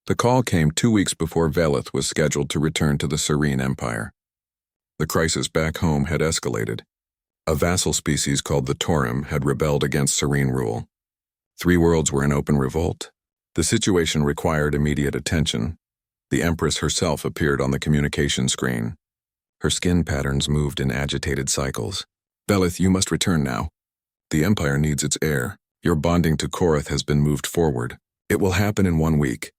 The call came 2 weeks before Velith was scheduled to return to the Serene Empire. The crisis back home had escalated. A vassal species called the Taurim had rebelled against Serene rule. 3 worlds were in open revolt. The situation required immediate attention. The Empress herself appeared on the communication screen. Her skin patterns moved in agitated cycles. "Velith, you must return now. The Empire needs its heir. Your bonding to Korath has been moved forward. It will happen in 1 week."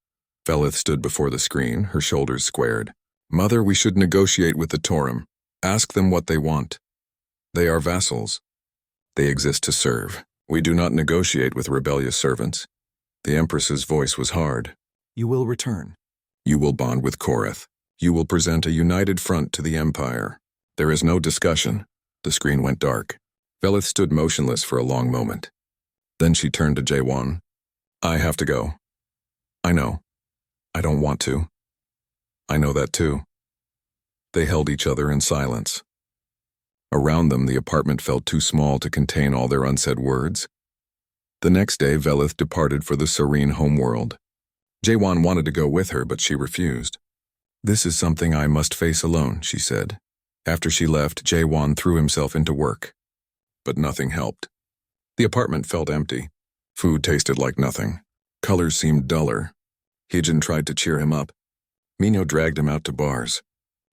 Velith stood before the screen, her shoulders squared. "Mother, we should negotiate with the Taurim. Ask them what they want. They are vassals. They exist to serve. We do not negotiate with rebellious servants." The Empress's voice was hard. "You will return. You will bond with Korath. You will present a united front to the Empire. There is no discussion." The screen went dark. Velith stood motionless for a long moment. Then she turned to Jaewon. "I have to go." "I know. I don't want to." "I know that too." They held each other in silence. Around them, the apartment felt too small to contain all their unsaid words. The next day, Velith departed for the Serene homeworld. Jaewon wanted to go with her, but she refused. "This is something I must face alone," she said. After she left, Jaewon threw himself into work. But nothing helped. The apartment felt empty. Food tasted like nothing. Colors seemed duller. Hijin tried to cheer him up. Minho dragged him out to bars.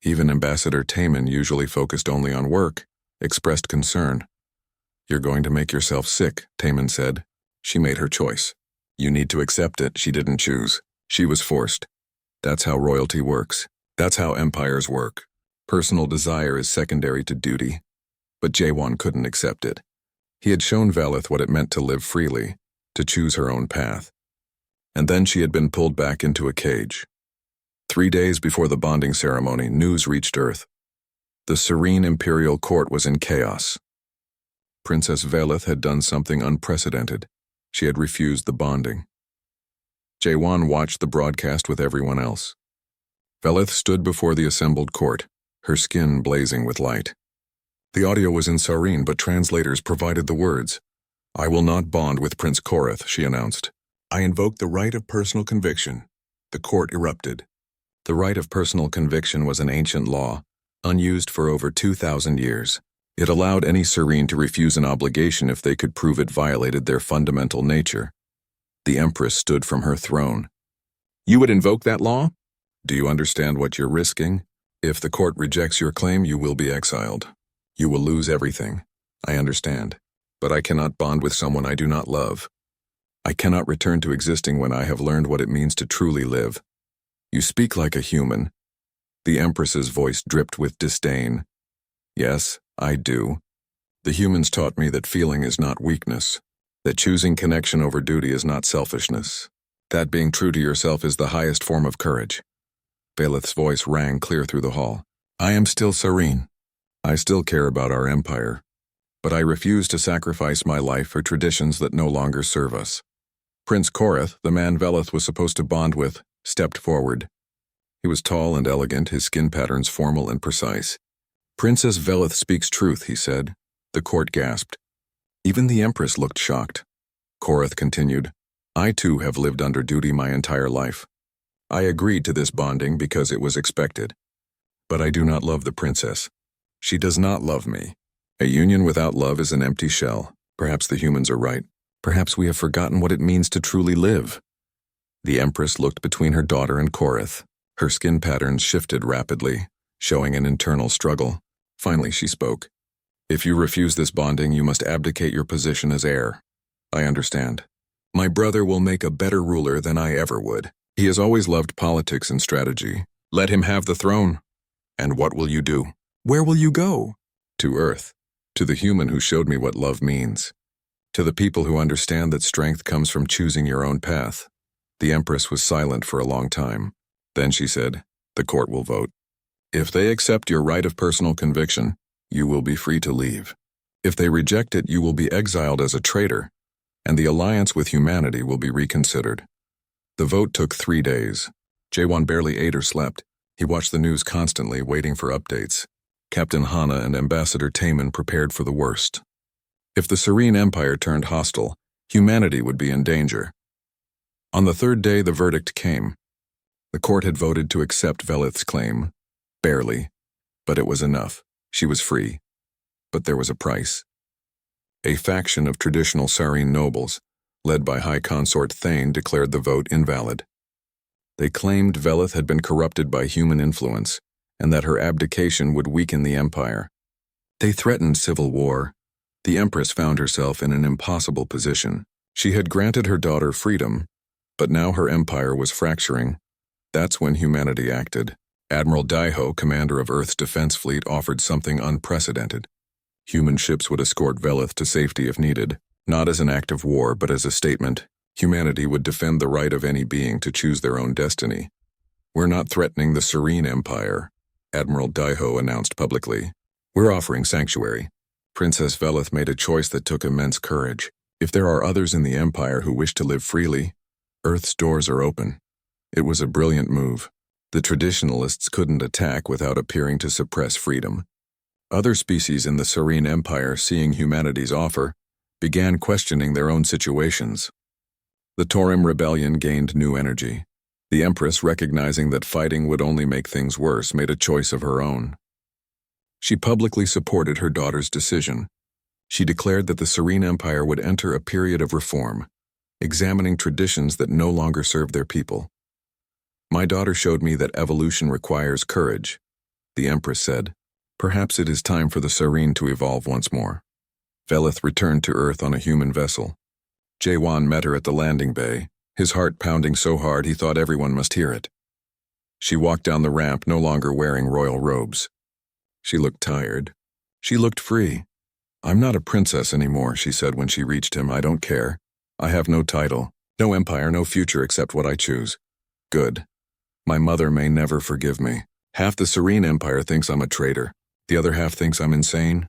Even Ambassador Taemin, usually focused only on work, expressed concern. "You're going to make yourself sick," Taemin said. "She made her choice. You need to accept it. She didn't choose. She was forced. That's how royalty works. That's how empires work. Personal desire is secondary to duty." But Jaewon couldn't accept it. He had shown Velith what it meant to live freely, to choose her own path. And then she had been pulled back into a cage. 3 days before the bonding ceremony, news reached Earth. The Serene Imperial Court was in chaos. Princess Velith had done something unprecedented. She had refused the bonding. Jaewon watched the broadcast with everyone else. Velith stood before the assembled court, her skin blazing with light. The audio was in Serene, but translators provided the words. "I will not bond with Prince Korath," she announced. "I invoke the right of personal conviction." The court erupted. The right of personal conviction was an ancient law, unused for over 2,000 years. It allowed any Serene to refuse an obligation if they could prove it violated their fundamental nature. The Empress stood from her throne. "You would invoke that law? Do you understand what you're risking? If the court rejects your claim, you will be exiled. You will lose everything. I understand. But I cannot bond with someone I do not love. I cannot return to existing when I have learned what it means to truly live. You speak like a human." The Empress's voice dripped with disdain. "Yes, I do. The humans taught me that feeling is not weakness, that choosing connection over duty is not selfishness, that being true to yourself is the highest form of courage." Velith's voice rang clear through the hall. "I am still Serene. I still care about our empire, but I refuse to sacrifice my life for traditions that no longer serve us." Prince Korath, the man Velith was supposed to bond with, stepped forward. He was tall and elegant, his skin patterns formal and precise. "Princess Velith speaks truth," he said. The court gasped. Even the Empress looked shocked. Korath continued, "I too have lived under duty my entire life. I agreed to this bonding because it was expected. But I do not love the princess. She does not love me. A union without love is an empty shell. Perhaps the humans are right. Perhaps we have forgotten what it means to truly live." The Empress looked between her daughter and Korath. Her skin patterns shifted rapidly, showing an internal struggle. Finally, she spoke. "If you refuse this bonding, you must abdicate your position as heir. I understand. My brother will make a better ruler than I ever would. He has always loved politics and strategy. Let him have the throne. And what will you do? Where will you go?" "To Earth. To the human who showed me what love means. To the people who understand that strength comes from choosing your own path." The Empress was silent for a long time. Then she said, "The court will vote. If they accept your right of personal conviction, you will be free to leave. If they reject it, you will be exiled as a traitor, and the alliance with humanity will be reconsidered." The vote took 3 days. Jaewon barely ate or slept. He watched the news constantly, waiting for updates. Captain Hana and Ambassador Taemin prepared for the worst. If the Serene Empire turned hostile, humanity would be in danger. On the 3rd day, the verdict came. The court had voted to accept Velith's claim. Barely. But it was enough. She was free. But there was a price. A faction of traditional Sarene nobles, led by High Consort Thane, declared the vote invalid. They claimed Velith had been corrupted by human influence, and that her abdication would weaken the empire. They threatened civil war. The Empress found herself in an impossible position. She had granted her daughter freedom, but now her empire was fracturing. That's when humanity acted. Admiral Daiho, commander of Earth's defense fleet, offered something unprecedented. Human ships would escort Velith to safety if needed, not as an act of war, but as a statement. Humanity would defend the right of any being to choose their own destiny. "We're not threatening the Serene Empire," Admiral Daiho announced publicly. "We're offering sanctuary." Princess Velith made a choice that took immense courage. If there are others in the Empire who wish to live freely, Earth's doors are open. It was a brilliant move. The traditionalists couldn't attack without appearing to suppress freedom. Other species in the Serene Empire, seeing humanity's offer, began questioning their own situations. The Torim rebellion gained new energy. The Empress, recognizing that fighting would only make things worse, made a choice of her own. She publicly supported her daughter's decision. She declared that the Serene Empire would enter a period of reform, examining traditions that no longer serve their people. "My daughter showed me that evolution requires courage," the Empress said. "Perhaps it is time for the Serene to evolve once more." Velith returned to Earth on a human vessel. Jaewon met her at the landing bay, his heart pounding so hard he thought everyone must hear it. She walked down the ramp, no longer wearing royal robes. She looked tired. She looked free. "I'm not a princess anymore," she said when she reached him. "I don't care. I have no title, no empire, no future except what I choose. Good. My mother may never forgive me. Half the Serene Empire thinks I'm a traitor. The other half thinks I'm insane.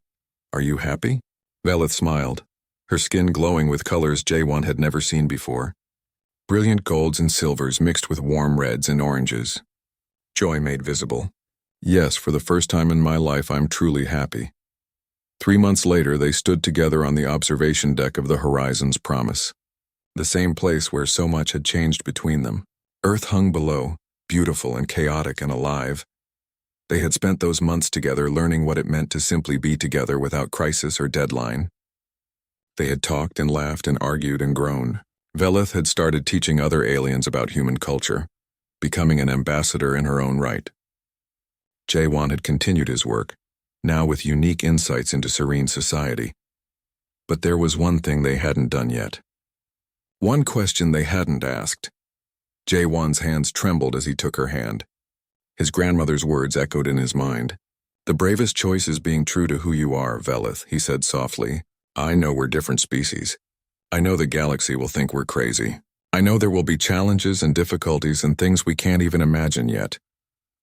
Are you happy?" Velith smiled, her skin glowing with colors Jaewon had never seen before. Brilliant golds and silvers mixed with warm reds and oranges. Joy made visible. "Yes, for the first time in my life I'm truly happy." 3 months later, they stood together on the observation deck of the Horizon's Promise, the same place where so much had changed between them. Earth hung below, beautiful and chaotic and alive. They had spent those months together learning what it meant to simply be together without crisis or deadline. They had talked and laughed and argued and grown. Velith had started teaching other aliens about human culture, becoming an ambassador in her own right. Jaewon had continued his work, now with unique insights into Serene society. But there was one thing they hadn't done yet. One question they hadn't asked. Jaewon's hands trembled as he took her hand. His grandmother's words echoed in his mind. "The bravest choice is being true to who you are, Velith," he said softly. "I know we're different species. I know the galaxy will think we're crazy. I know there will be challenges and difficulties and things we can't even imagine yet."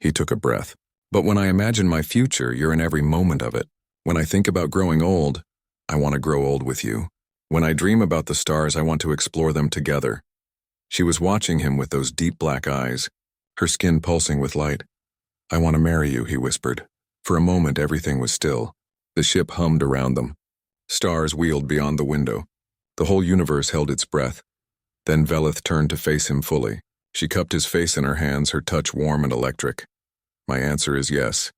He took a breath. "But when I imagine my future, you're in every moment of it. When I think about growing old, I want to grow old with you. When I dream about the stars, I want to explore them together." She was watching him with those deep black eyes, her skin pulsing with light. "I want to marry you," he whispered. For a moment, everything was still. The ship hummed around them. Stars wheeled beyond the window. The whole universe held its breath. Then Velith turned to face him fully. She cupped his face in her hands, her touch warm and electric. "My answer is yes."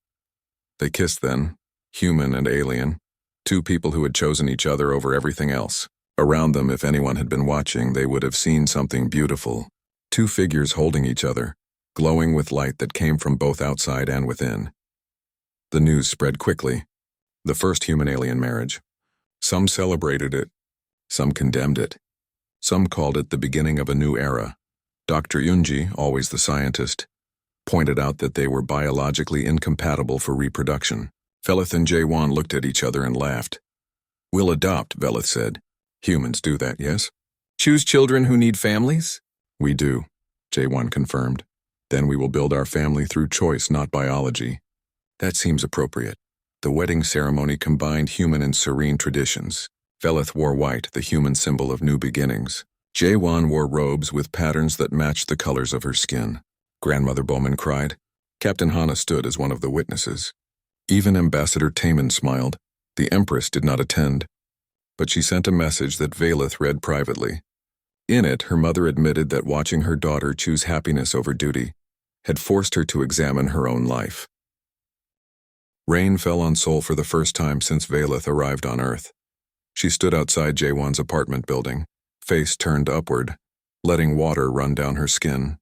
They kissed then, human and alien, two people who had chosen each other over everything else. Around them, if anyone had been watching, they would have seen something beautiful. Two figures holding each other, glowing with light that came from both outside and within. The news spread quickly. The first human-alien marriage. Some celebrated it. Some condemned it. Some called it the beginning of a new era. Dr. Yunji, always the scientist, pointed out that they were biologically incompatible for reproduction. Velith and Jaewon looked at each other and laughed. "We'll adopt," Velith said. "Humans do that, yes?" "Choose children who need families?" "We do," Jaewon confirmed. "Then we will build our family through choice, not biology." "That seems appropriate." The wedding ceremony combined human and Serene traditions. Velith wore white, the human symbol of new beginnings. Jaewon wore robes with patterns that matched the colors of her skin. Grandmother Bowman cried. Captain Hana stood as one of the witnesses. Even Ambassador Taman smiled. The Empress did not attend, but she sent a message that Velith read privately. In it, her mother admitted that watching her daughter choose happiness over duty had forced her to examine her own life. Rain fell on Sol for the first time since Velith arrived on Earth. She stood outside Jaewon's apartment building, face turned upward, letting water run down her skin.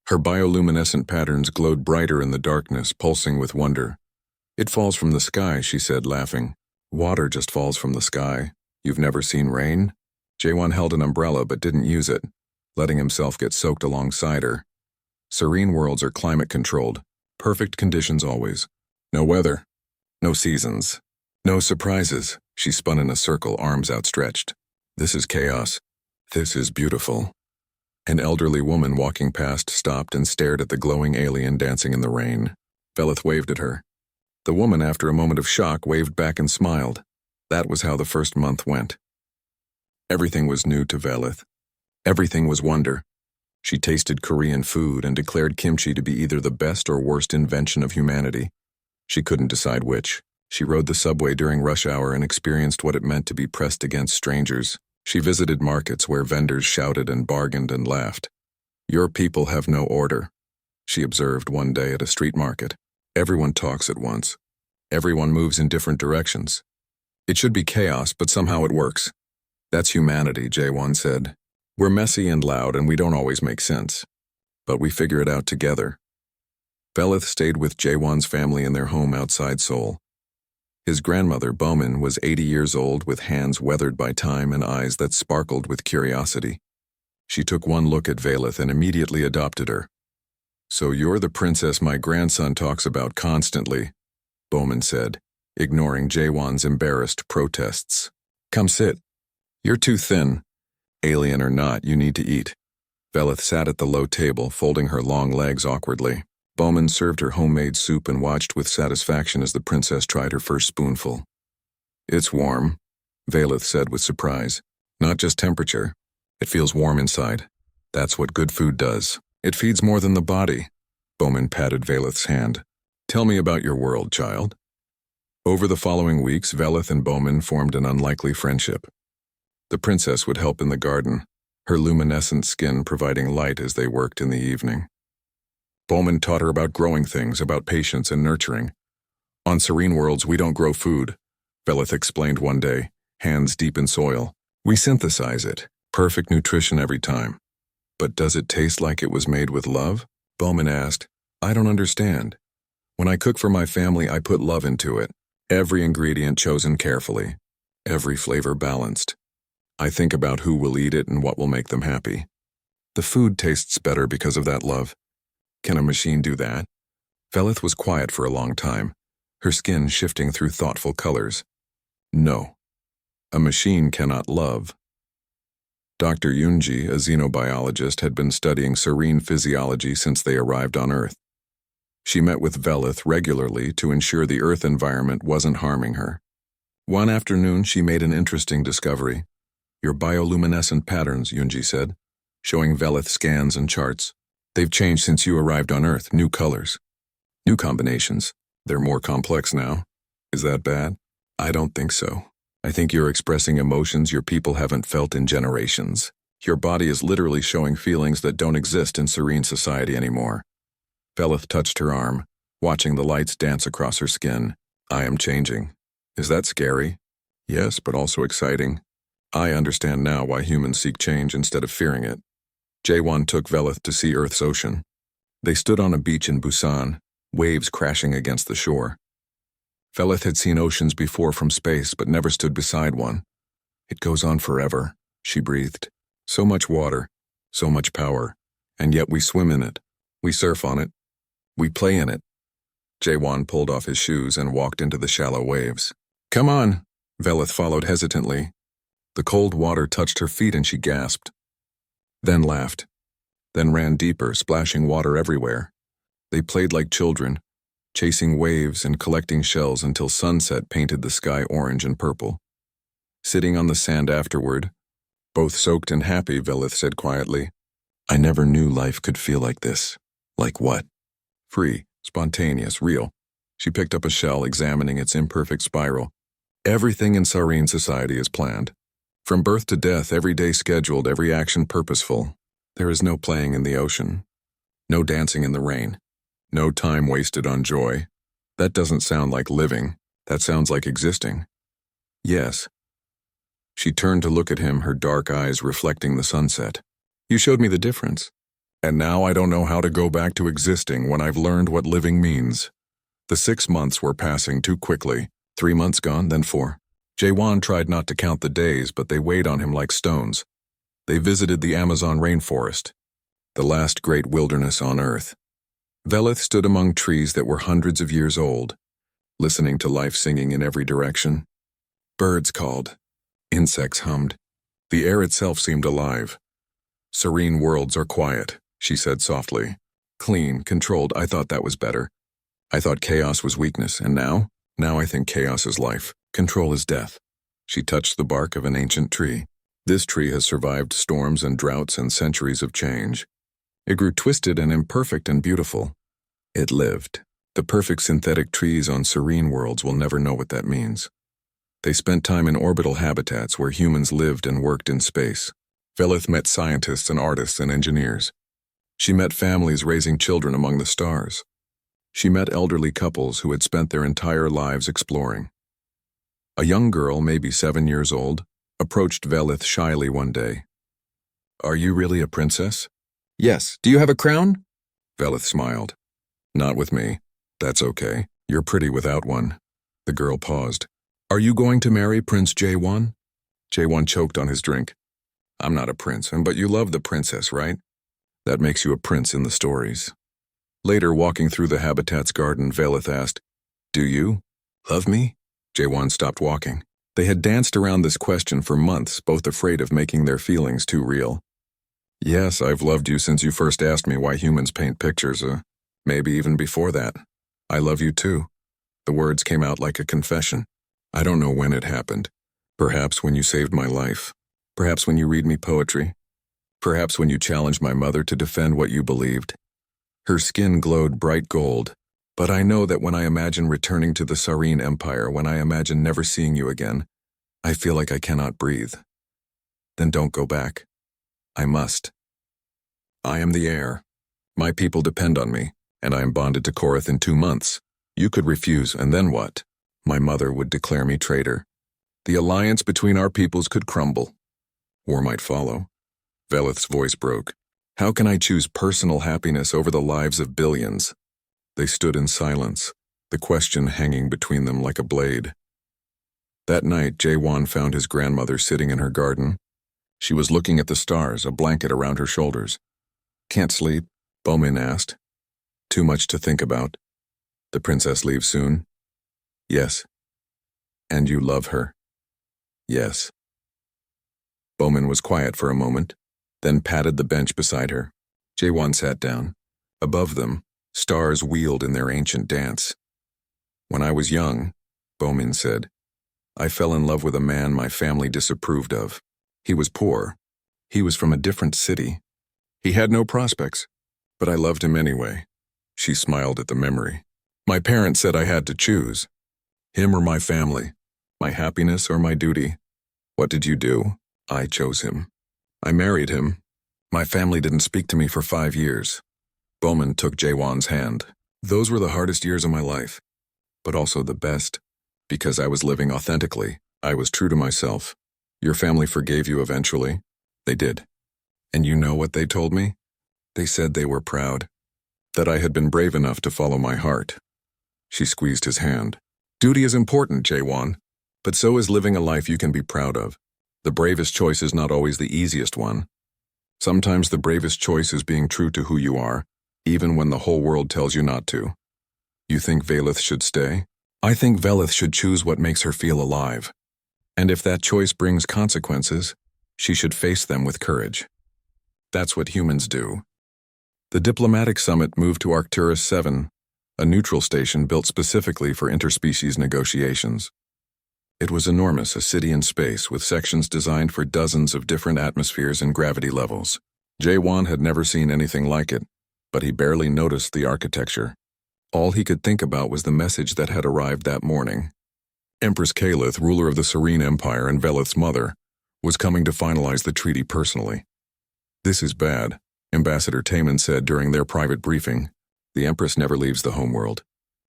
Her bioluminescent patterns glowed brighter in the darkness, pulsing with wonder. "It falls from the sky," she said, laughing. "Water just falls from the sky. You've never seen rain?" Jaewon held an umbrella but didn't use it, letting himself get soaked alongside her. Serene worlds are climate-controlled. Perfect conditions always. No weather. No seasons. No surprises. She spun in a circle, arms outstretched. "This is chaos. This is beautiful." An elderly woman walking past stopped and stared at the glowing alien dancing in the rain. Velith waved at her. The woman, after a moment of shock, waved back and smiled. That was how the first month went. Everything was new to Velith. Everything was wonder. She tasted Korean food and declared kimchi to be either the best or worst invention of humanity. She couldn't decide which. She rode the subway during rush hour and experienced what it meant to be pressed against strangers. She visited markets where vendors shouted and bargained and laughed. "Your people have no order," she observed one day at a street market. "Everyone talks at once. Everyone moves in different directions. It should be chaos, but somehow it works." "That's humanity," Jaewon said. "We're messy and loud and we don't always make sense. But we figure it out together." Velith stayed with Jaewon's family in their home outside Seoul. His grandmother, Bowman, was 80 years old with hands weathered by time and eyes that sparkled with curiosity. She took one look at Velith and immediately adopted her. "So you're the princess my grandson talks about constantly," Bowman said, ignoring Jaewon's embarrassed protests. "Come sit. You're too thin. Alien or not, you need to eat." Velith sat at the low table, folding her long legs awkwardly. Bowman served her homemade soup and watched with satisfaction as the princess tried her first spoonful. "It's warm," Velith said with surprise. "Not just temperature. It feels warm inside. That's what good food does. It feeds more than the body." Bowman patted Velith's hand. "Tell me about your world, child." Over the following weeks, Velith and Bowman formed an unlikely friendship. The princess would help in the garden, her luminescent skin providing light as they worked in the evening. Bowman taught her about growing things, about patience and nurturing. "On serene worlds, we don't grow food," Velith explained one day, hands deep in soil. "We synthesize it, perfect nutrition every time." "But does it taste like it was made with love?" Bowman asked. "I don't understand. When I cook for my family, I put love into it. Every ingredient chosen carefully. Every flavor balanced. I think about who will eat it and what will make them happy. The food tastes better because of that love. Can a machine do that?" Velith was quiet for a long time, her skin shifting through thoughtful colors. "No. A machine cannot love." Dr. Yoonji, a xenobiologist, had been studying serene physiology since they arrived on Earth. She met with Velith regularly to ensure the Earth environment wasn't harming her. One afternoon, she made an interesting discovery. "Your bioluminescent patterns," Yoonji said, showing Velith scans and charts. "They've changed since you arrived on Earth. New colors. New combinations. They're more complex now. Is that bad?" "I don't think so. I think you're expressing emotions your people haven't felt in generations. Your body is literally showing feelings that don't exist in serene society anymore." Velith touched her arm, watching the lights dance across her skin. "I am changing. Is that scary?" "Yes, but also exciting. I understand now why humans seek change instead of fearing it." Jaewon took Velith to see Earth's ocean. They stood on a beach in Busan, waves crashing against the shore. Velith had seen oceans before from space but never stood beside one. "It goes on forever," she breathed. "So much water, so much power, and yet we swim in it. We surf on it. We play in it." Jaewon pulled off his shoes and walked into the shallow waves. "Come on," Velith followed hesitantly. The cold water touched her feet and she gasped. Then laughed. Then ran deeper, splashing water everywhere. They played like children, chasing waves and collecting shells until sunset painted the sky orange and purple. Sitting on the sand afterward, both soaked and happy, Velith said quietly, "I never knew life could feel like this." "Like what?" "Free, spontaneous, real." She picked up a shell, examining its imperfect spiral. "Everything in serene society is planned. From birth to death, every day scheduled, every action purposeful. There is no playing in the ocean. No dancing in the rain. No time wasted on joy. That doesn't sound like living. That sounds like existing. Yes. She turned to look at him, her dark eyes reflecting the sunset. You showed me the difference. And now I don't know how to go back to existing when I've learned what living means. The 6 months were passing too quickly. 3 months gone, then 4. Jaewon tried not to count the days, but they weighed on him like stones. They visited the Amazon rainforest, the last great wilderness on Earth. Velith stood among trees that were hundreds of years old, listening to life singing in every direction. Birds called. Insects hummed. The air itself seemed alive. Serene worlds are quiet, she said softly. Clean, controlled, I thought that was better. I thought chaos was weakness, and now? Now I think chaos is life. Control is death. She touched the bark of an ancient tree. This tree has survived storms and droughts and centuries of change. It grew twisted and imperfect and beautiful. It lived. The perfect synthetic trees on serene worlds will never know what that means. They spent time in orbital habitats where humans lived and worked in space. Velith met scientists and artists and engineers. She met families raising children among the stars. She met elderly couples who had spent their entire lives exploring. A young girl, maybe 7 years old, approached Velith shyly one day. Are you really a princess? Yes. Do you have a crown? Velith smiled. Not with me. That's okay. You're pretty without one. The girl paused. Are you going to marry Prince Jaewon? Jaewon choked on his drink. I'm not a prince, but you love the princess, right? That makes you a prince in the stories. Later, walking through the habitat's garden, Velith asked, Do you love me? Jaewon stopped walking. They had danced around this question for months, both afraid of making their feelings too real. Yes, I've loved you since you first asked me why humans paint pictures, maybe even before that. I love you too. The words came out like a confession. I don't know when it happened. Perhaps when you saved my life. Perhaps when you read me poetry. Perhaps when you challenged my mother to defend what you believed. Her skin glowed bright gold, but I know that when I imagine returning to the Serene Empire, when I imagine never seeing you again, I feel like I cannot breathe. Then don't go back. I must. I am the heir. My people depend on me, and I am bonded to Korath in 2 months. You could refuse, and then what? My mother would declare me traitor. The alliance between our peoples could crumble. War might follow. Velith's voice broke. How can I choose personal happiness over the lives of billions? They stood in silence, the question hanging between them like a blade. That night, Jaewon found his grandmother sitting in her garden. She was looking at the stars, a blanket around her shoulders. Can't sleep? Bomin asked. Too much to think about. The princess leaves soon? Yes. And you love her? Yes. Bomin was quiet for a moment, then patted the bench beside her. Jaewon sat down. Above them, stars wheeled in their ancient dance. When I was young, Bomin said, I fell in love with a man my family disapproved of. He was poor. He was from a different city. He had no prospects, but I loved him anyway. She smiled at the memory. My parents said I had to choose. Him or my family, my happiness or my duty. What did you do? I chose him. I married him. My family didn't speak to me for 5 years. Bomin took Jaewon's hand. Those were the hardest years of my life, but also the best, because I was living authentically. I was true to myself. Your family forgave you eventually. They did. And you know what they told me? They said they were proud, that I had been brave enough to follow my heart. She squeezed his hand. Duty is important, Jaewon, but so is living a life you can be proud of. The bravest choice is not always the easiest one. Sometimes the bravest choice is being true to who you are, even when the whole world tells you not to. You think Velith should stay? I think Velith should choose what makes her feel alive. And if that choice brings consequences, she should face them with courage. That's what humans do. The diplomatic summit moved to Arcturus 7, a neutral station built specifically for interspecies negotiations. It was enormous, a city in space with sections designed for dozens of different atmospheres and gravity levels. Jaewon had never seen anything like it, but he barely noticed the architecture. All he could think about was the message that had arrived that morning. Empress Kalith, ruler of the Serene Empire and Velith's mother, was coming to finalize the treaty personally. This is bad, Ambassador Taman said during their private briefing. The Empress never leaves the homeworld.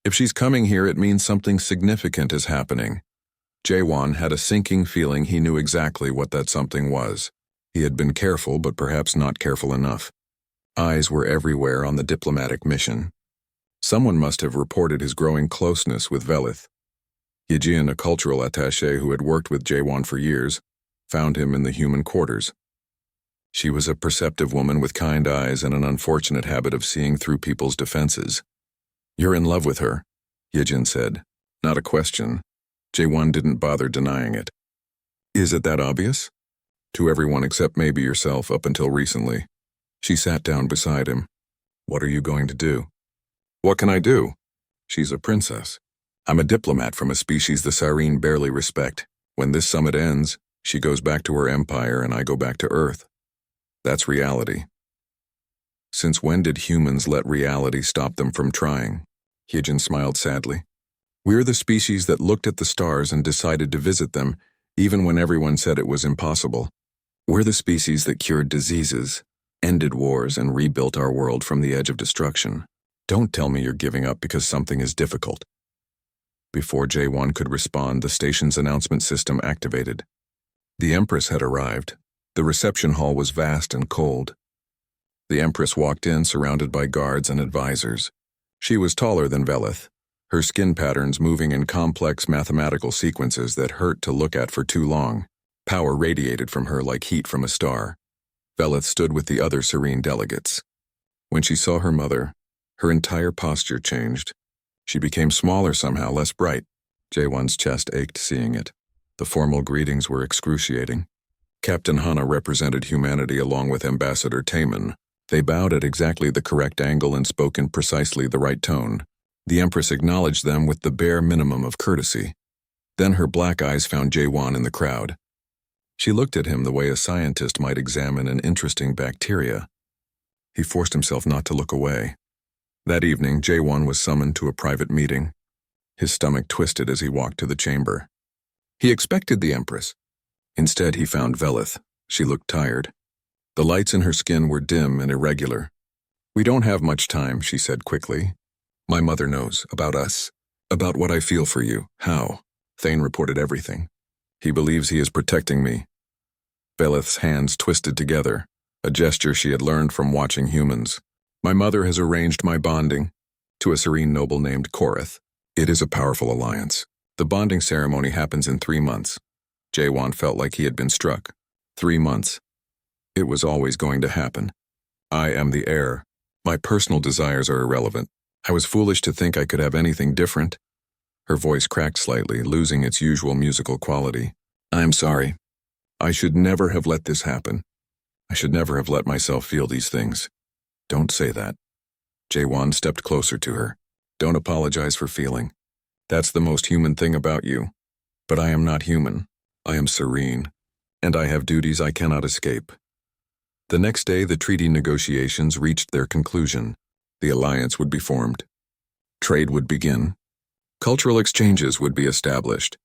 If she's coming here, it means something significant is happening. Jaewon had a sinking feeling he knew exactly what that something was. He had been careful, but perhaps not careful enough. Eyes were everywhere on the diplomatic mission. Someone must have reported his growing closeness with Velith. Yejin, a cultural attaché who had worked with Jaewon for years, found him in the human quarters. She was a perceptive woman with kind eyes and an unfortunate habit of seeing through people's defenses. "You're in love with her," Yejin said. Not a question. Jaewon didn't bother denying it. "Is it that obvious?" "To everyone except maybe yourself up until recently." She sat down beside him. "What are you going to do?" "What can I do? She's a princess. I'm a diplomat from a species the Sirene barely respect. When this summit ends, she goes back to her empire and I go back to Earth. That's reality." "Since when did humans let reality stop them from trying?" Hyejin smiled sadly. "We're the species that looked at the stars and decided to visit them, even when everyone said it was impossible. We're the species that cured diseases, ended wars, and rebuilt our world from the edge of destruction. Don't tell me you're giving up because something is difficult." Before Jaewon could respond, the station's announcement system activated. The Empress had arrived. The reception hall was vast and cold. The Empress walked in surrounded by guards and advisors. She was taller than Velith, her skin patterns moving in complex mathematical sequences that hurt to look at for too long. Power radiated from her like heat from a star. Velith stood with the other serene delegates. When she saw her mother, her entire posture changed. She became smaller somehow, less bright. Jaewon's chest ached seeing it. The formal greetings were excruciating. Captain Hana represented humanity along with Ambassador Taman. They bowed at exactly the correct angle and spoke in precisely the right tone. The Empress acknowledged them with the bare minimum of courtesy. Then her black eyes found Jaewon in the crowd. She looked at him the way a scientist might examine an interesting bacteria. He forced himself not to look away. That evening, Jaewon was summoned to a private meeting. His stomach twisted as he walked to the chamber. He expected the Empress. Instead, he found Velith. She looked tired. The lights in her skin were dim and irregular. "We don't have much time," she said quickly. "My mother knows about us, about what I feel for you, how." Thane reported everything. "He believes he is protecting me." Velith's hands twisted together, a gesture she had learned from watching humans. "My mother has arranged my bonding to a serene noble named Korith. It is a powerful alliance. The bonding ceremony happens in 3 months. Jaewon felt like he had been struck. 3 months. It was always going to happen. I am the heir. My personal desires are irrelevant. I was foolish to think I could have anything different." Her voice cracked slightly, losing its usual musical quality. "I'm sorry. I should never have let this happen. I should never have let myself feel these things." "Don't say that." Jaewon stepped closer to her. "Don't apologize for feeling. That's the most human thing about you. But I am not human. I am serene, and I have duties I cannot escape." The next day, the treaty negotiations reached their conclusion. The alliance would be formed. Trade would begin. Cultural exchanges would be established.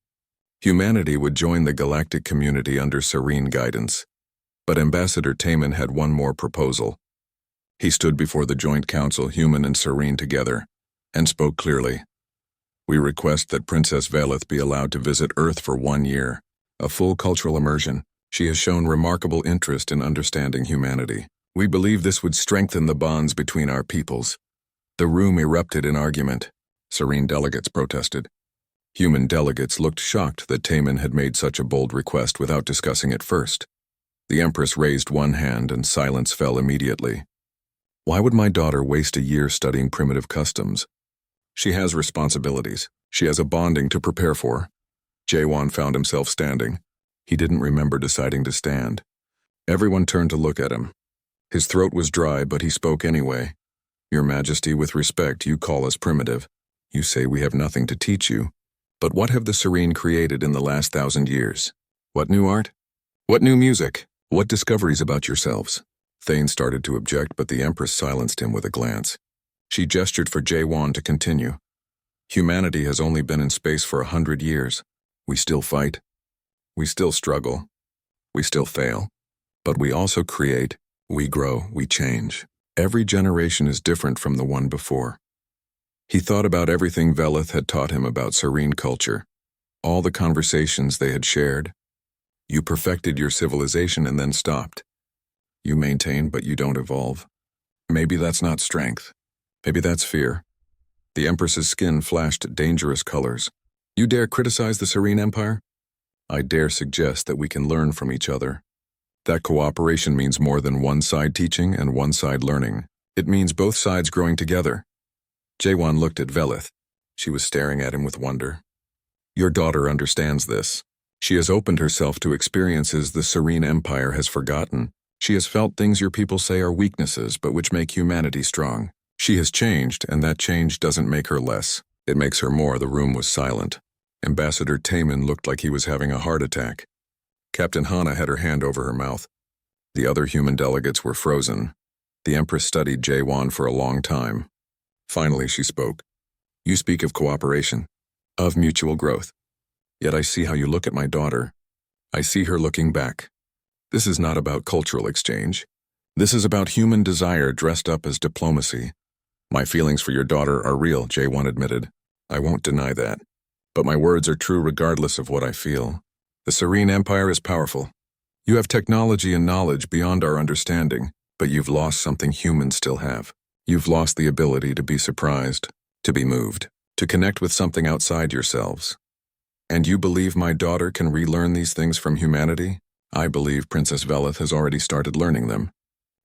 Humanity would join the galactic community under serene guidance. But Ambassador Taman had one more proposal. He stood before the Joint Council, human and serene together, and spoke clearly. "We request that Princess Velith be allowed to visit Earth for 1 year. A full cultural immersion. She has shown remarkable interest in understanding humanity. We believe this would strengthen the bonds between our peoples." The room erupted in argument. Serene delegates protested. Human delegates looked shocked that Taman had made such a bold request without discussing it first. The Empress raised one hand and silence fell immediately. "Why would my daughter waste a year studying primitive customs? She has responsibilities. She has a bonding to prepare for." Jaewon found himself standing. He didn't remember deciding to stand. Everyone turned to look at him. His throat was dry, but he spoke anyway. "Your Majesty, with respect, you call us primitive. You say we have nothing to teach you. But what have the Serene created in the last 1,000 years? What new art? What new music? What discoveries about yourselves?" Thane started to object, but the Empress silenced him with a glance. She gestured for Jaewon to continue. "Humanity has only been in space for 100 years. We still fight. We still struggle. We still fail. But we also create, We grow, we change. Every generation is different from the one before. He thought about everything Velith had taught him about serene culture, all the conversations they had shared. You perfected your civilization and then stopped. You maintain, but you don't evolve. Maybe that's not strength. Maybe that's fear. The Empress's skin flashed dangerous colors. You dare criticize the Serene Empire? I dare suggest that we can learn from each other. That cooperation means more than one side teaching and one side learning. It means both sides growing together. Jaewon looked at Velith. She was staring at him with wonder. Your daughter understands this. She has opened herself to experiences the Serene Empire has forgotten. She has felt things your people say are weaknesses, but which make humanity strong. She has changed, and that change doesn't make her less. It makes her more. The room was silent. Ambassador Taemin looked like he was having a heart attack. Captain Hana had her hand over her mouth. The other human delegates were frozen. The Empress studied Jaewon for a long time. Finally, she spoke. You speak of cooperation, of mutual growth. Yet I see how you look at my daughter. I see her looking back. This is not about cultural exchange. This is about human desire dressed up as diplomacy. My feelings for your daughter are real, Jaewon admitted. I won't deny that. But my words are true regardless of what I feel. The Serene Empire is powerful. You have technology and knowledge beyond our understanding, but you've lost something humans still have. You've lost the ability to be surprised, to be moved, to connect with something outside yourselves. And you believe my daughter can relearn these things from humanity? I believe Princess Velith has already started learning them.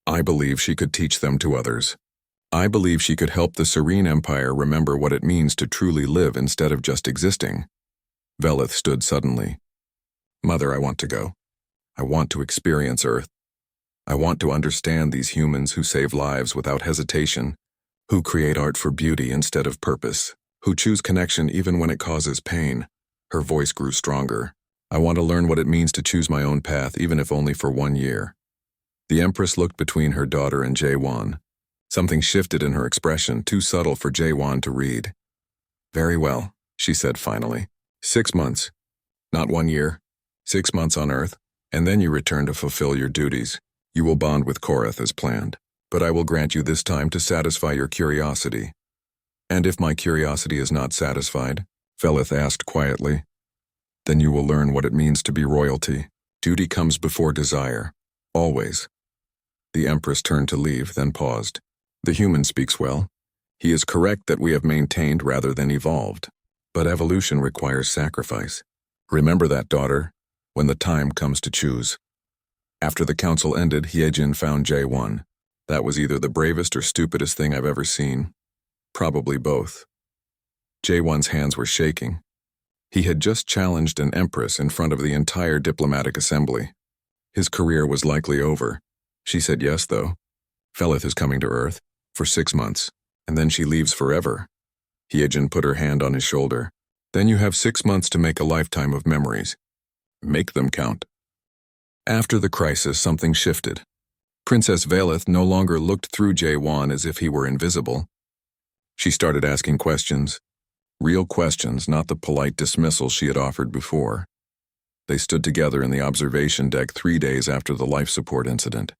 I believe she could teach them to others. I believe she could help the Serene Empire remember what it means to truly live instead of just existing. Velith stood suddenly. Mother, I want to go. I want to experience Earth. I want to understand these humans who save lives without hesitation, who create art for beauty instead of purpose, who choose connection even when it causes pain. Her voice grew stronger. I want to learn what it means to choose my own path, even if only for 1 year. The Empress looked between her daughter and Jaewon. Something shifted in her expression, too subtle for Jaewon to read. Very well, she said finally. 6 months. Not 1 year. 6 months on Earth, and then you return to fulfill your duties. You will bond with Korath as planned, but I will grant you this time to satisfy your curiosity. And if my curiosity is not satisfied, Velith asked quietly, then you will learn what it means to be royalty. Duty comes before desire. Always. The Empress turned to leave, then paused. The human speaks well. He is correct that we have maintained rather than evolved. But evolution requires sacrifice. Remember that, daughter, when the time comes to choose. After the council ended, Hyejin found Jaewon. That was either the bravest or stupidest thing I've ever seen. Probably both. Jaewon's hands were shaking. He had just challenged an empress in front of the entire diplomatic assembly. His career was likely over. She said yes, though. Velith is coming to Earth for 6 months, and then she leaves forever. Hyejin put her hand on his shoulder. Then you have 6 months to make a lifetime of memories. Make them count. After the crisis, something shifted. Princess Velith no longer looked through Jaewon as if he were invisible. She started asking questions. Real questions, not the polite dismissal she had offered before. They stood together in the observation deck 3 days after the life support incident.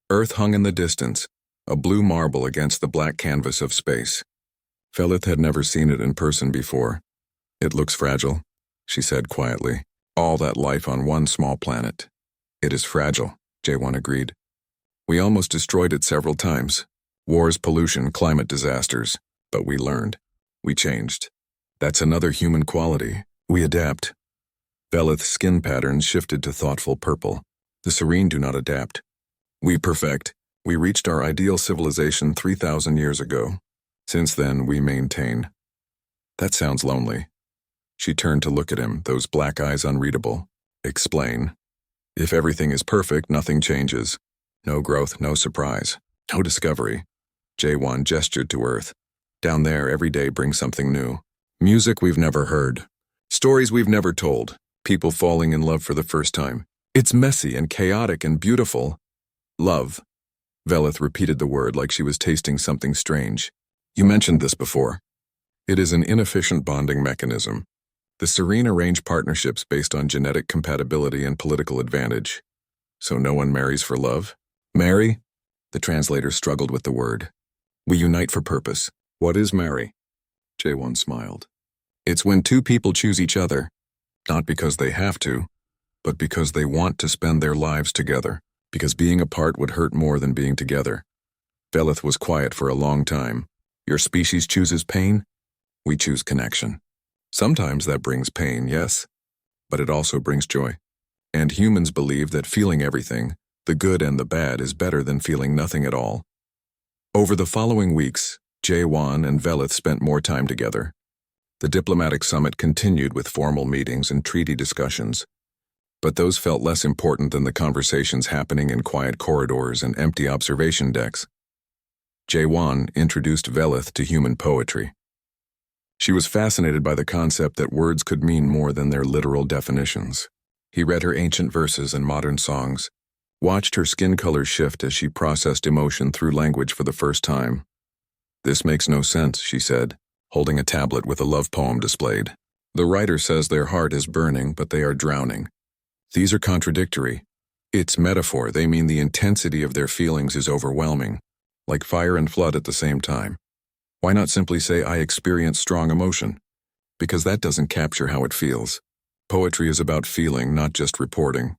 Earth hung in the distance, a blue marble against the black canvas of space. Velith had never seen it in person before. It looks fragile, she said quietly. All that life on one small planet. It is fragile, Jaewon agreed. We almost destroyed it several times. Wars, pollution, climate disasters. But we learned. We changed. That's another human quality. We adapt. Velith's skin patterns shifted to thoughtful purple. The Serene do not adapt. We perfect. We reached our ideal civilization 3,000 years ago. Since then, we maintain. That sounds lonely. She turned to look at him, those black eyes unreadable. Explain. If everything is perfect, nothing changes. No growth, no surprise, no discovery. Jaewon gestured to Earth. Down there, every day brings something new. Music we've never heard. Stories we've never told. People falling in love for the first time. It's messy and chaotic and beautiful. Love. Velith repeated the word like she was tasting something strange. You mentioned this before. It is an inefficient bonding mechanism. The Serene arrange partnerships based on genetic compatibility and political advantage. So no one marries for love? Marry? The translator struggled with the word. We unite for purpose. What is marry? J1 smiled. It's when two people choose each other, not because they have to, but because they want to spend their lives together, because being apart would hurt more than being together. Velith was quiet for a long time. Your species chooses pain? We choose connection. Sometimes that brings pain, yes, but it also brings joy. And humans believe that feeling everything, the good and the bad, is better than feeling nothing at all. Over the following weeks, J1 and Velith spent more time together. The diplomatic summit continued with formal meetings and treaty discussions, but those felt less important than the conversations happening in quiet corridors and empty observation decks. J1 introduced Velith to human poetry. She was fascinated by the concept that words could mean more than their literal definitions. He read her ancient verses and modern songs, watched her skin color shift as she processed emotion through language for the first time. This makes no sense, she said, holding a tablet with a love poem displayed. The writer says their heart is burning, but they are drowning. These are contradictory. It's metaphor. They mean the intensity of their feelings is overwhelming, like fire and flood at the same time. Why not simply say, I experience strong emotion? Because that doesn't capture how it feels. Poetry is about feeling, not just reporting.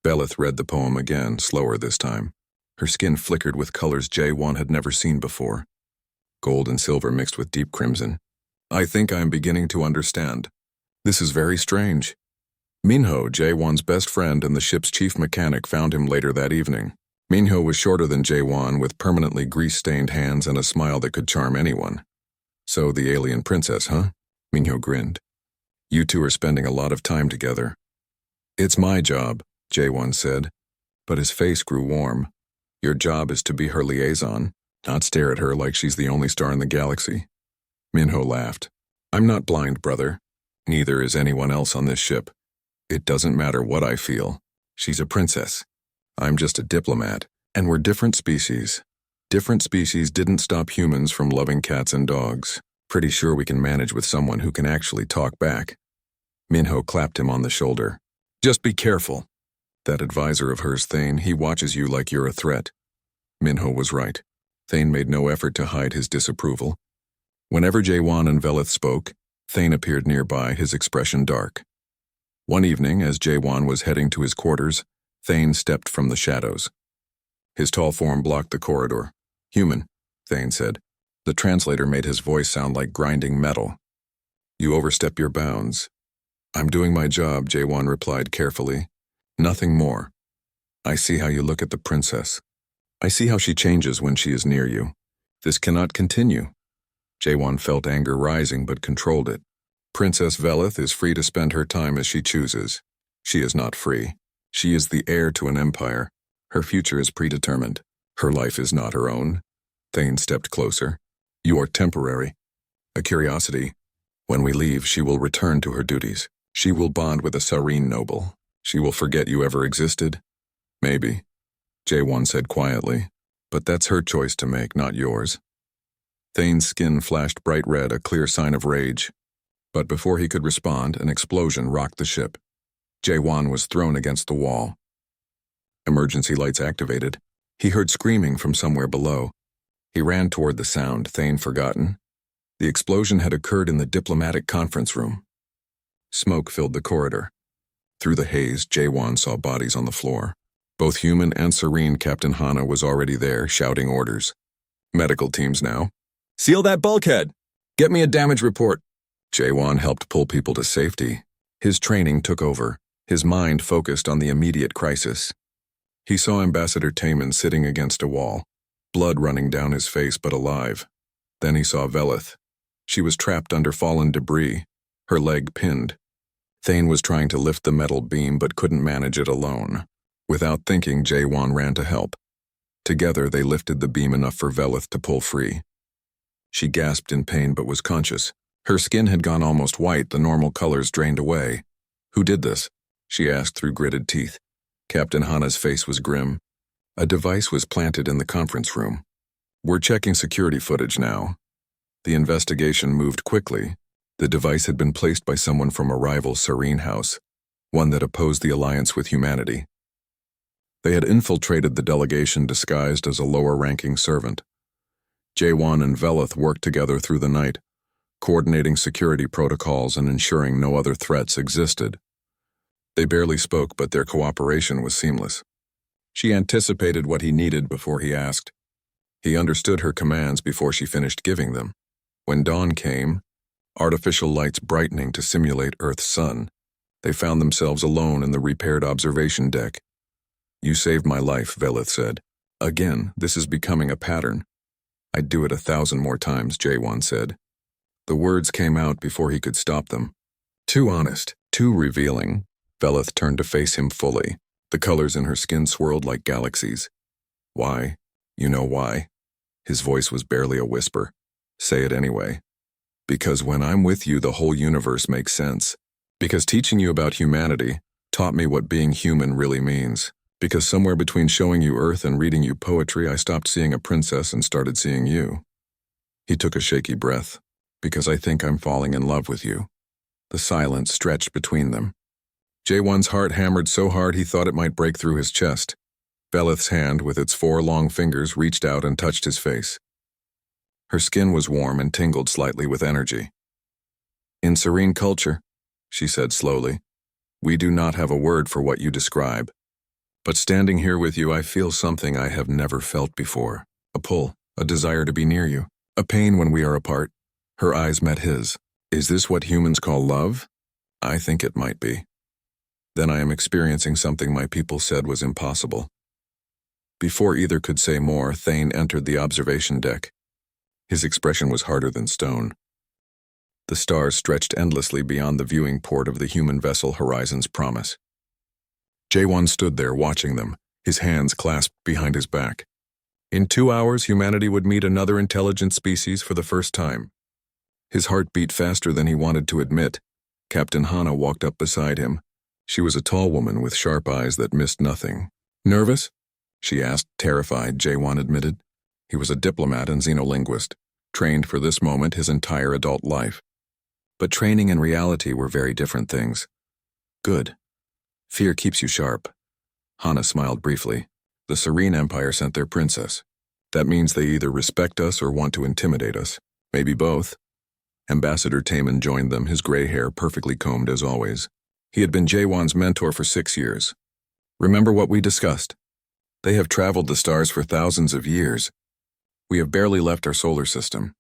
Velith read the poem again, slower this time. Her skin flickered with colors J1 had never seen before. Gold and silver mixed with deep crimson. I think I am beginning to understand. This is very strange. Minho, J1's best friend and the ship's chief mechanic, found him later that evening. Minho was shorter than J1, with permanently grease-stained hands and a smile that could charm anyone. So the alien princess, huh? Minho grinned. You two are spending a lot of time together. It's my job, J1 said, but his face grew warm. Your job is to be her liaison, not stare at her like she's the only star in the galaxy. Minho laughed. I'm not blind, brother. Neither is anyone else on this ship. It doesn't matter what I feel. She's a princess. I'm just a diplomat, and we're different species. Different species didn't stop humans from loving cats and dogs. Pretty sure we can manage with someone who can actually talk back. Minho clapped him on the shoulder. Just be careful. That advisor of hers, Thane, he watches you like you're a threat. Minho was right. Thane made no effort to hide his disapproval. Whenever J1 and Velith spoke, Thane appeared nearby, his expression dark. One evening, as J1 was heading to his quarters, Thane stepped from the shadows. His tall form blocked the corridor. Human, Thane said. The translator made his voice sound like grinding metal. You overstep your bounds. I'm doing my job, J1 replied carefully. Nothing more. I see how you look at the princess. I see how she changes when she is near you. This cannot continue. J1 felt anger rising but controlled it. Princess Velith is free to spend her time as she chooses. She is not free. She is the heir to an empire. Her future is predetermined. Her life is not her own. Thane stepped closer. You are temporary. A curiosity. When we leave, she will return to her duties. She will bond with a Sarene noble. She will forget you ever existed. Maybe, J1 said quietly, but that's her choice to make, not yours. Thane's skin flashed bright red, a clear sign of rage. But before he could respond, an explosion rocked the ship. J1 was thrown against the wall. Emergency lights activated. He heard screaming from somewhere below. He ran toward the sound, Thane forgotten. The explosion had occurred in the diplomatic conference room. Smoke filled the corridor. Through the haze, J1 saw bodies on the floor. Both human and Serene. Captain Hana was already there, shouting orders. Medical teams now. Seal that bulkhead! Get me a damage report! J1 helped pull people to safety. His training took over. His mind focused on the immediate crisis. He saw Ambassador Taman sitting against a wall, blood running down his face but alive. Then he saw Velith. She was trapped under fallen debris, her leg pinned. Thane was trying to lift the metal beam but couldn't manage it alone. Without thinking, J1 ran to help. Together they lifted the beam enough for Velith to pull free. She gasped in pain but was conscious. Her skin had gone almost white, the normal colors drained away. Who did this? She asked through gritted teeth. Captain Hana's face was grim. A device was planted in the conference room. We're checking security footage now. The investigation moved quickly. The device had been placed by someone from a rival Serene house, one that opposed the alliance with humanity. They had infiltrated the delegation disguised as a lower-ranking servant. J1 and Velith worked together through the night, coordinating security protocols and ensuring no other threats existed. They barely spoke, but their cooperation was seamless. She anticipated what he needed before he asked. He understood her commands before she finished giving them. When dawn came, artificial lights brightening to simulate Earth's sun, they found themselves alone in the repaired observation deck. "You saved my life," Velith said. "Again, this is becoming a pattern." "I'd do it 1,000 more times," J1 said. The words came out before he could stop them. Too honest, too revealing. Velith turned to face him fully. The colors in her skin swirled like galaxies. "Why? You know why?" His voice was barely a whisper. "Say it anyway." "Because when I'm with you, the whole universe makes sense. Because teaching you about humanity taught me what being human really means. Because somewhere between showing you Earth and reading you poetry, I stopped seeing a princess and started seeing you." He took a shaky breath. "Because I think I'm falling in love with you." The silence stretched between them. J1's heart hammered so hard he thought it might break through his chest. Velith's hand, with its 4 long fingers, reached out and touched his face. Her skin was warm and tingled slightly with energy. "In serene culture," she said slowly, "we do not have a word for what you describe. But standing here with you, I feel something I have never felt before. A pull, a desire to be near you, a pain when we are apart." Her eyes met his. "Is this what humans call love? I think it might be. Then I am experiencing something my people said was impossible." Before either could say more, Thane entered the observation deck. His expression was harder than stone. The stars stretched endlessly beyond the viewing port of the human vessel Horizon's Promise. J1 stood there watching them, his hands clasped behind his back. In 2 hours, humanity would meet another intelligent species for the first time. His heart beat faster than he wanted to admit. Captain Hana walked up beside him. She was a tall woman with sharp eyes that missed nothing. "Nervous?" she asked, terrified, J1 admitted. He was a diplomat and xenolinguist, trained for this moment his entire adult life. But training and reality were very different things. "Good. Fear keeps you sharp." Hana smiled briefly. "The Serene Empire sent their princess. That means they either respect us or want to intimidate us. Maybe both." Ambassador Taman joined them, his gray hair perfectly combed as always. He had been J1's mentor for 6 years. "Remember what we discussed? They have traveled the stars for thousands of years. We have barely left our solar system.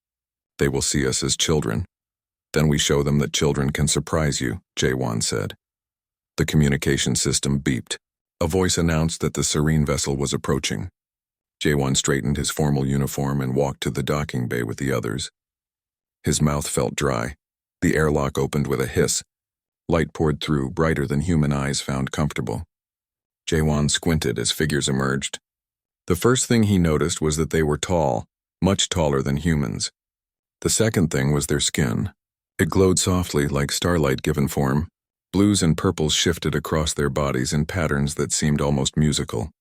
They will see us as children. Then we show them that children can surprise you," J1 said. The communication system beeped. A voice announced that the Serene vessel was approaching. J1 straightened his formal uniform and walked to the docking bay with the others. His mouth felt dry. The airlock opened with a hiss. Light poured through, brighter than human eyes found comfortable. J1 squinted as figures emerged. The first thing he noticed was that they were tall, much taller than humans. The second thing was their skin. It glowed softly like starlight given form. Blues and purples shifted across their bodies in patterns that seemed almost musical.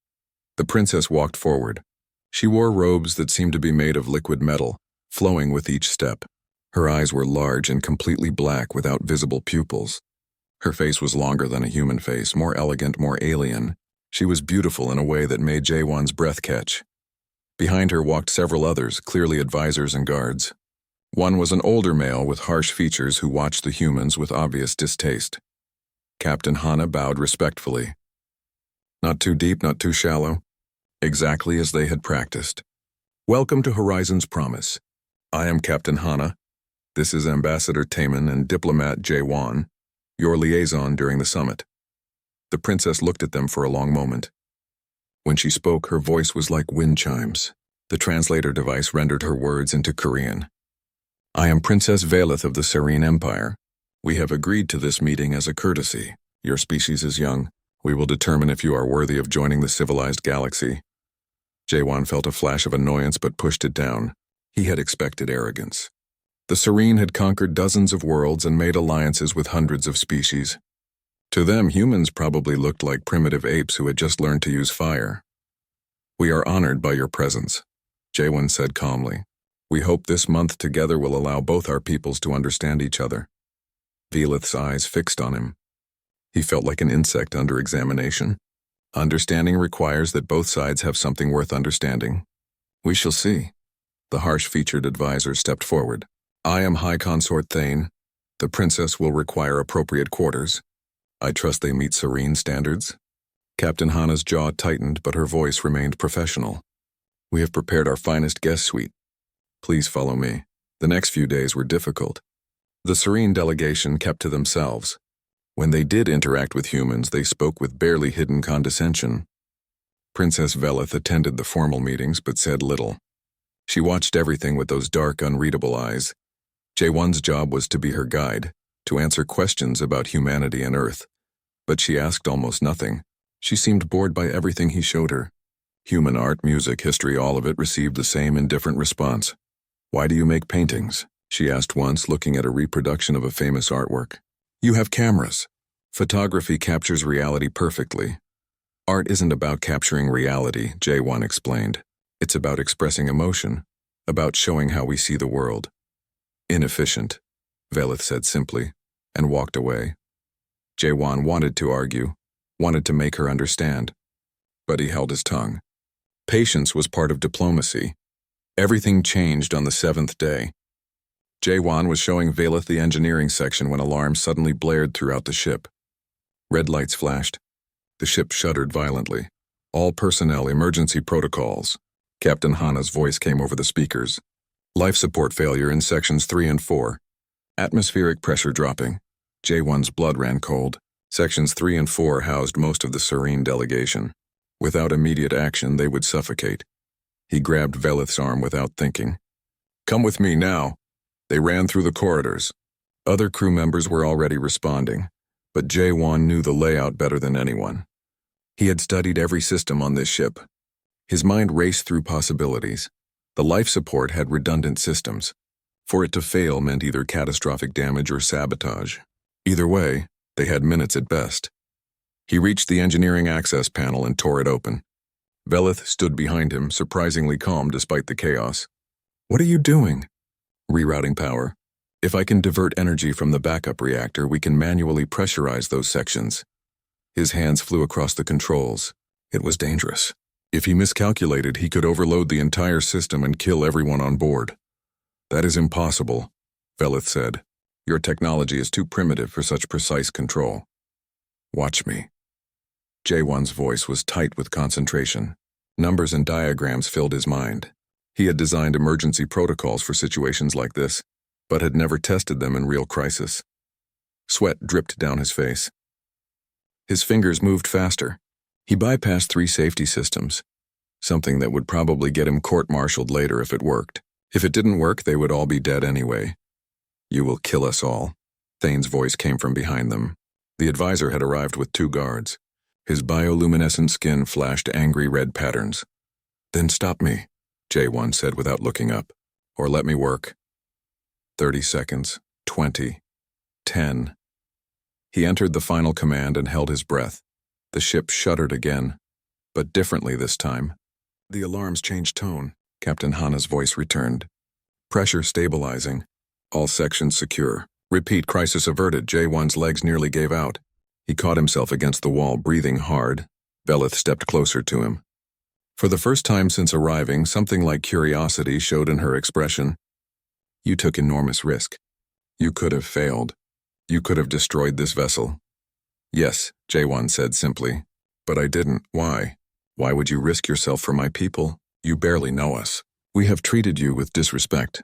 The princess walked forward. She wore robes that seemed to be made of liquid metal, flowing with each step. Her eyes were large and completely black without visible pupils. Her face was longer than a human face, more elegant, more alien. She was beautiful in a way that made J1's breath catch. Behind her walked several others, clearly advisors and guards. One was an older male with harsh features who watched the humans with obvious distaste. Captain Hana bowed respectfully. "Not too deep, not too shallow." Exactly as they had practiced. "Welcome to Horizon's Promise. I am Captain Hana. This is Ambassador Taman and Diplomat J1, your liaison during the summit." The princess looked at them for a long moment. When she spoke, her voice was like wind chimes. The translator device rendered her words into Korean. "I am Princess Velith of the Serene Empire. We have agreed to this meeting as a courtesy. Your species is young. We will determine if you are worthy of joining the civilized galaxy." J1 felt a flash of annoyance but pushed it down. He had expected arrogance. The Serene had conquered dozens of worlds and made alliances with hundreds of species. To them, humans probably looked like primitive apes who had just learned to use fire. "We are honored by your presence," J1 said calmly. "We hope this month together will allow both our peoples to understand each other." Velith's eyes fixed on him. He felt like an insect under examination. Understanding requires that both sides have something worth understanding. We shall see. The harsh-featured advisor stepped forward. I am High Consort Thane. The princess will require appropriate quarters. I trust they meet serene standards. Captain Hana's jaw tightened, but her voice remained professional. We have prepared our finest guest suite. Please follow me. The next few days were difficult. The serene delegation kept to themselves. When they did interact with humans, they spoke with barely hidden condescension. Princess Velith attended the formal meetings but said little. She watched everything with those dark, unreadable eyes. J1's job was to be her guide, to answer questions about humanity and Earth. But she asked almost nothing. She seemed bored by everything he showed her. Human art, music, history, all of it received the same indifferent response. Why do you make paintings? She asked once, looking at a reproduction of a famous artwork. You have cameras. Photography captures reality perfectly. Art isn't about capturing reality, J1 explained. It's about expressing emotion, about showing how we see the world. Inefficient, Velith said simply, and walked away. J1 wanted to argue, wanted to make her understand, but he held his tongue. Patience was part of diplomacy. Everything changed on the 7th day. J1 was showing Velith the engineering section when alarms suddenly blared throughout the ship. Red lights flashed. The ship shuddered violently. All personnel, emergency protocols. Captain Hana's voice came over the speakers. Life support failure in sections 3 and 4. Atmospheric pressure dropping. J1's blood ran cold. Sections 3 and 4 housed most of the serene delegation. Without immediate action, they would suffocate. He grabbed Velith's arm without thinking. Come with me now. They ran through the corridors. Other crew members were already responding, but J1 knew the layout better than anyone. He had studied every system on this ship. His mind raced through possibilities. The life support had redundant systems. For it to fail meant either catastrophic damage or sabotage. Either way, they had minutes at best. He reached the engineering access panel and tore it open. Velith stood behind him, surprisingly calm despite the chaos. What are you doing? Rerouting power. If I can divert energy from the backup reactor, we can manually pressurize those sections. His hands flew across the controls. It was dangerous. If he miscalculated, he could overload the entire system and kill everyone on board. That is impossible, Velith said. Your technology is too primitive for such precise control. Watch me. J1's voice was tight with concentration. Numbers and diagrams filled his mind. He had designed emergency protocols for situations like this, but had never tested them in real crisis. Sweat dripped down his face. His fingers moved faster. He bypassed 3 safety systems, something that would probably get him court-martialed later if it worked. If it didn't work, they would all be dead anyway. You will kill us all. Thane's voice came from behind them. The advisor had arrived with 2 guards. His bioluminescent skin flashed angry red patterns. Then stop me, J1 said without looking up. Or let me work. 30 seconds. 20. 10. He entered the final command and held his breath. The ship shuddered again, but differently this time. The alarms changed tone. Captain Hana's voice returned. Pressure stabilizing. All sections secure. Repeat, crisis averted. J1's legs nearly gave out. He caught himself against the wall, breathing hard. Velith stepped closer to him. For the first time since arriving, something like curiosity showed in her expression. You took enormous risk. You could have failed. You could have destroyed this vessel. Yes, J1 said simply. But I didn't. Why? Why would you risk yourself for my people? You barely know us. We have treated you with disrespect.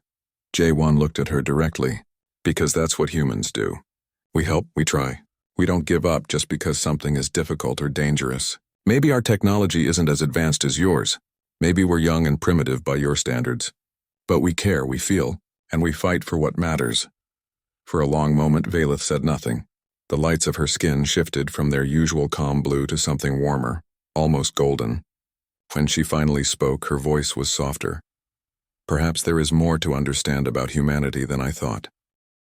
J1 looked at her directly. Because that's what humans do. We help, we try. We don't give up just because something is difficult or dangerous. Maybe our technology isn't as advanced as yours. Maybe we're young and primitive by your standards. But we care, we feel, and we fight for what matters. For a long moment, Velith said nothing. The lights of her skin shifted from their usual calm blue to something warmer, almost golden. When she finally spoke, her voice was softer. Perhaps there is more to understand about humanity than I thought.